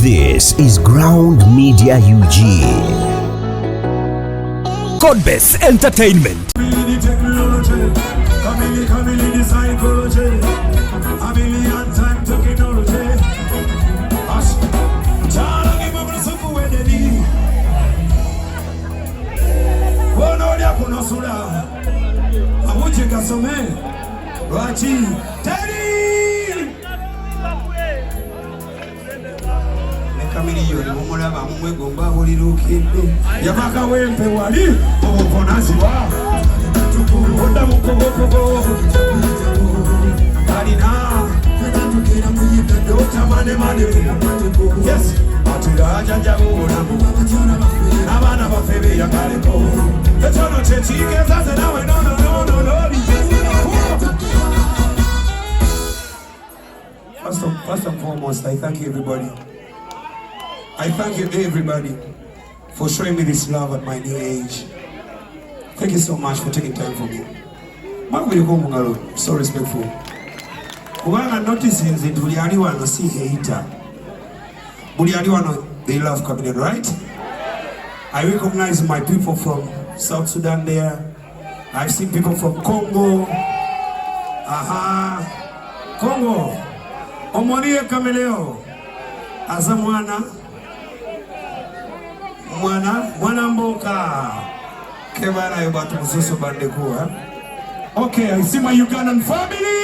This is Ground Media UG. Codebase Entertainment. Kamiliyoni mumulaba mumwegomba buli lukidde yabaka wempe wali obuvunaanyizibwa odda mukogokogo alina otamanемane yes atera ajajjaba obulamu abaana baffe beeyagaleko ekyono kyekiikeeza ze nawe nononononooli. First and foremost, I thank everybody. I thank you everybody for showing me this love at my new age. Thank you so much for taking time for me. I'm so respectful. Kubanga noticing that Buliani wano see hater. Buliani wano they love Chameleone, right? I recognize my people from South Sudan there. I've seen people from Congo. Congo. Omonie Chameleone. Asa mwana mboka kebana yobatu mususu bande kuwa. Okay, I see my Ugandan family.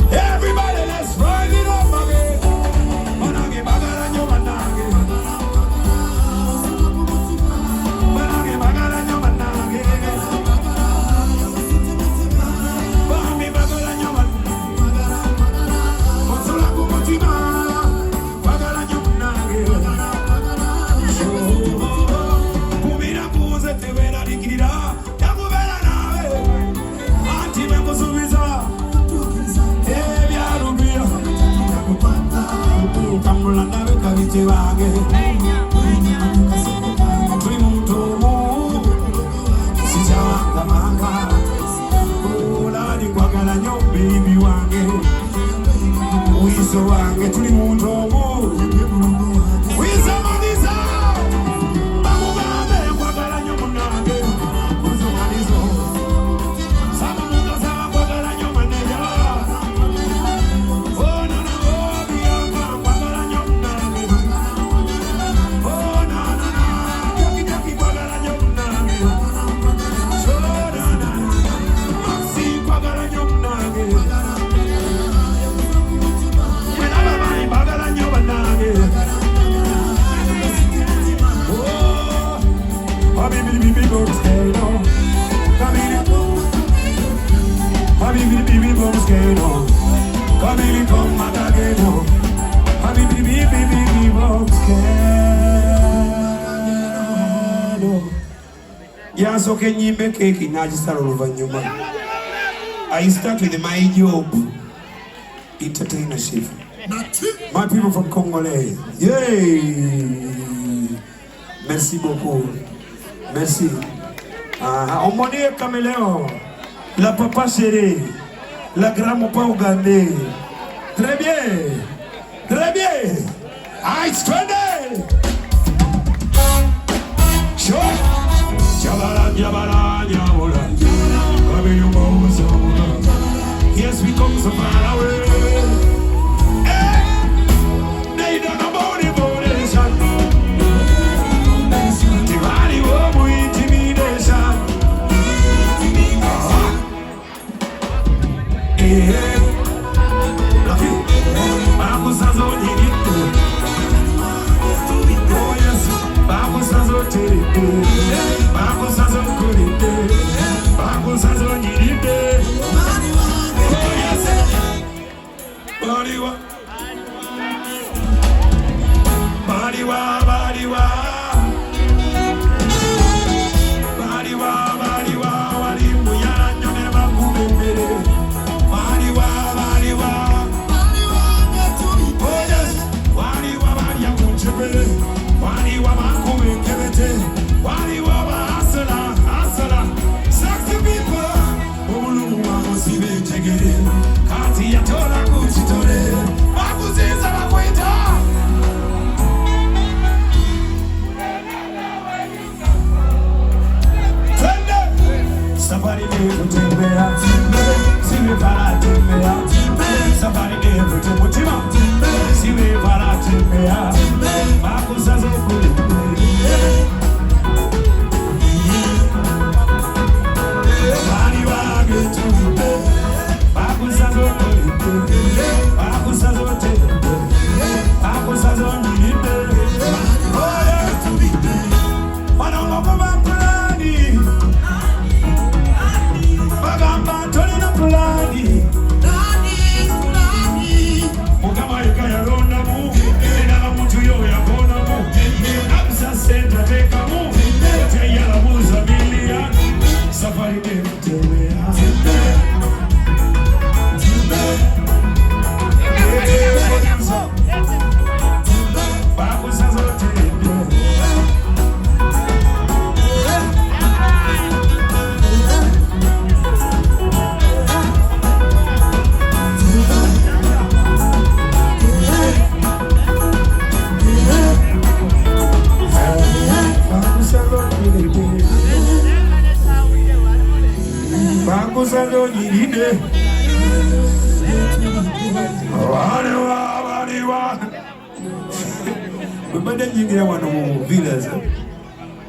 Everybody, let's rise it up again. Manage bagala nyoba nage. Manage bagala nyoba nage. Bami bagala nyoba. Konsola kumotima. Bagala nyoba nage. Kumira kuze tewera likira. Yakubera nawe. Antime kusubiza. Kamulanda bekabite wange tuli mutomo sijawanga manga olali kwagala nyo baby wange wiso wange tuli mutomo wiso maniza bamugambe kwagala nyo munange wiso manizo sama munga sama kwagala nyo maneja. Yes, okay, you make cake in Najistar over Newman. I start with my job entertainership. My people from Congolese. Yay! Merci beaucoup. Merci. Omonie Chameleone. La papa chérie. La grand-papa ougandais. Très bien. Très bien. I stranded. Sure. Yes, we come so far away. They don't know about intimidation.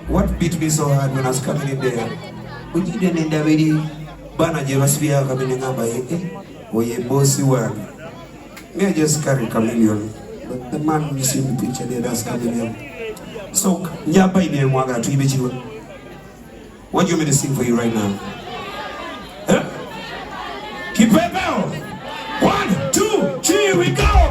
What beat me so hard when I was coming in there? We didn't end up really Bana Jevasvia coming in or ye bossy one. May I just carry chameleon? But the man you see in the picture there, that's chameleon. So, Nyapa in the Mwaga to Ibichi. What do you want me to sing for you right now? Huh? Keep it bell. 1, 2, 3, we go!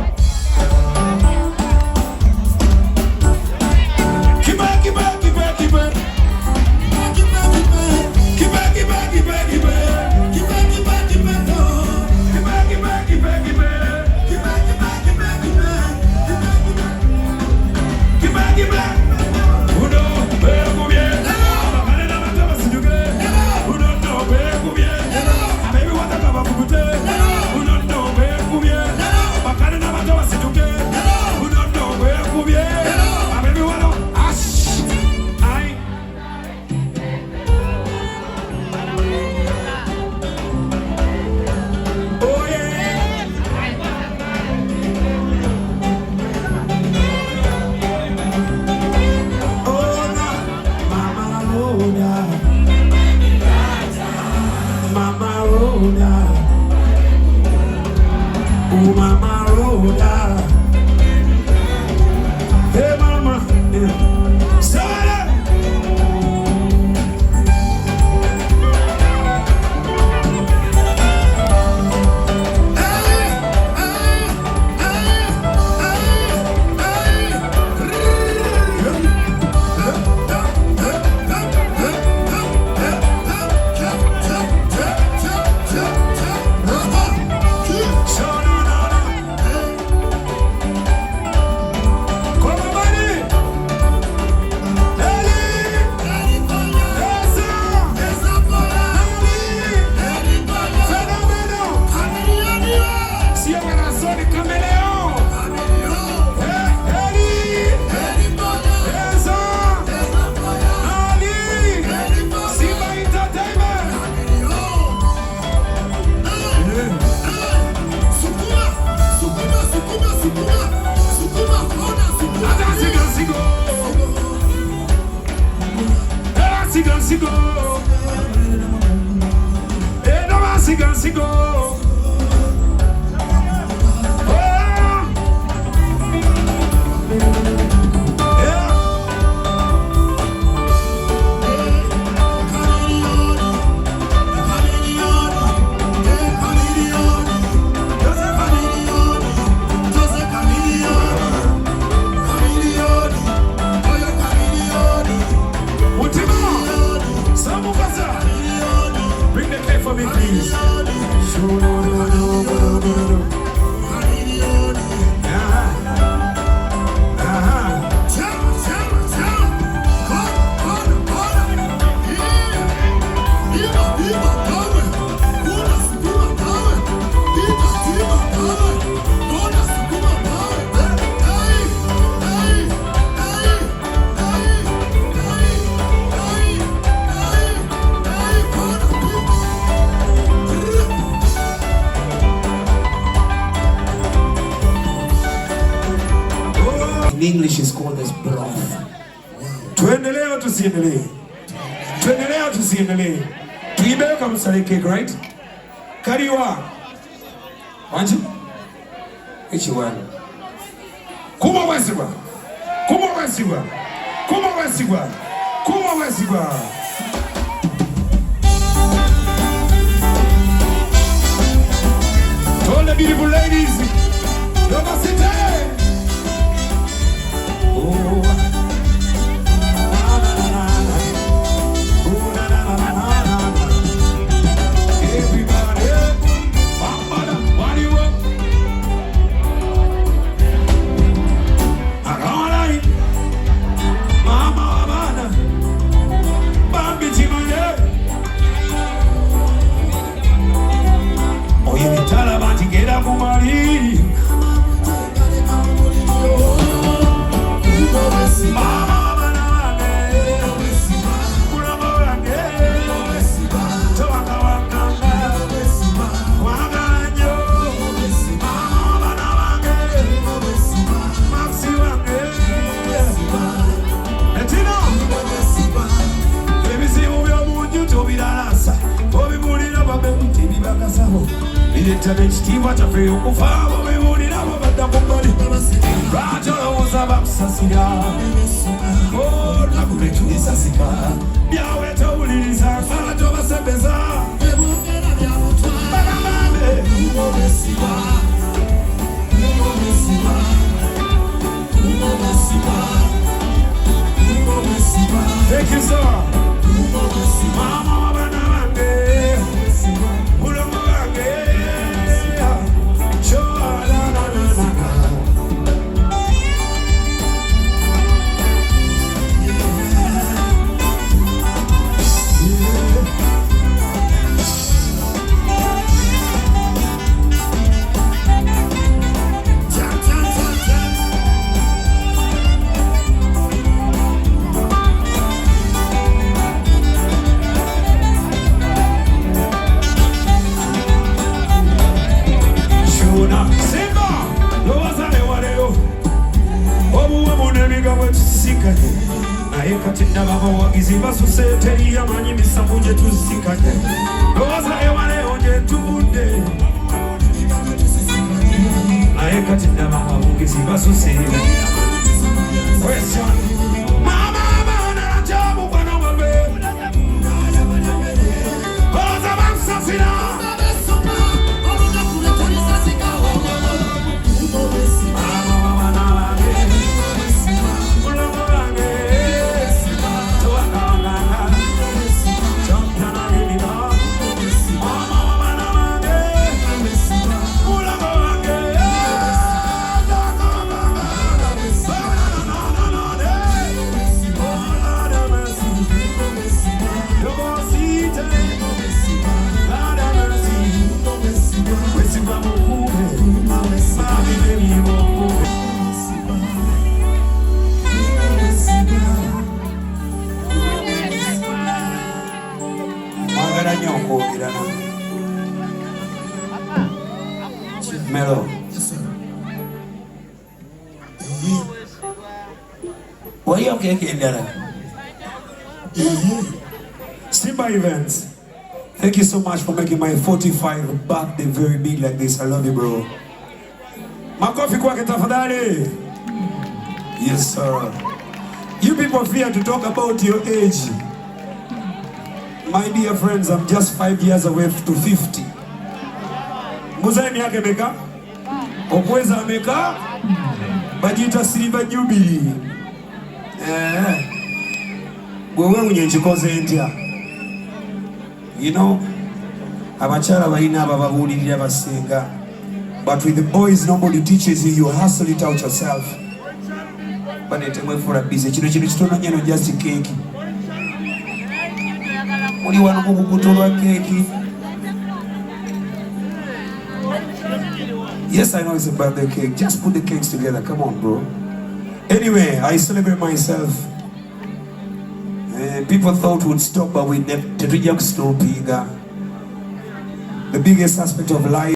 In English is called as broth. Tuendelee au tusiendelee? Tuendelee au tusiendelee? Tuibe kama msale cake, right? Kariwa. Wanji? Which one? Kuma wasigwa. Kuma wasigwa. Kuma wasigwa. Kuma wasigwa. To all the beautiful ladies, Namaste. Chitiwa chafe ukufabo bibuni nabo batakumbali Rajola uzaba kusasira Oh, nakuretuliza sipa Biawe tauliliza Farajo basebeza Ebukera bia mutwa Bagamabe Umo besiwa Umo besiwa Umo besiwa Umo besiwa Thank you, sir. Umo besiwa Mama wabana wange Ulomo wange Iziba susete ya manyi misambuje tusikanye Loza ewane onje tubude Aye katina maha iziba susete Question Mama bana jabu kwa nombe Loza baksasina Melo. Yes, sir. What are you okay in there? Simba Events. Thank you so much for making my 45 birthday very big like this. I love you, bro. Makofi kwake tafadhali. Yes, sir. You people fear to talk about your age. My dear friends, I'm just 5 years away to 50. Muzani yake meka? Okweza meka? Bajita Silver Jubilee. Wewe unyenjikoze India. You know, abakyala balina abababuulirira basinga, but with the boys nobody teaches you, you hustle it out yourself. Banetemwefuula busy. Kino kitono nnyo just cake. Muli wano mu bukuto lwa cake. Yes, I know it's a birthday cake. Just put the cakes together. Come on, bro. Anyway, I celebrate myself. People thought we'd stop, but we never. The biggest aspect of life.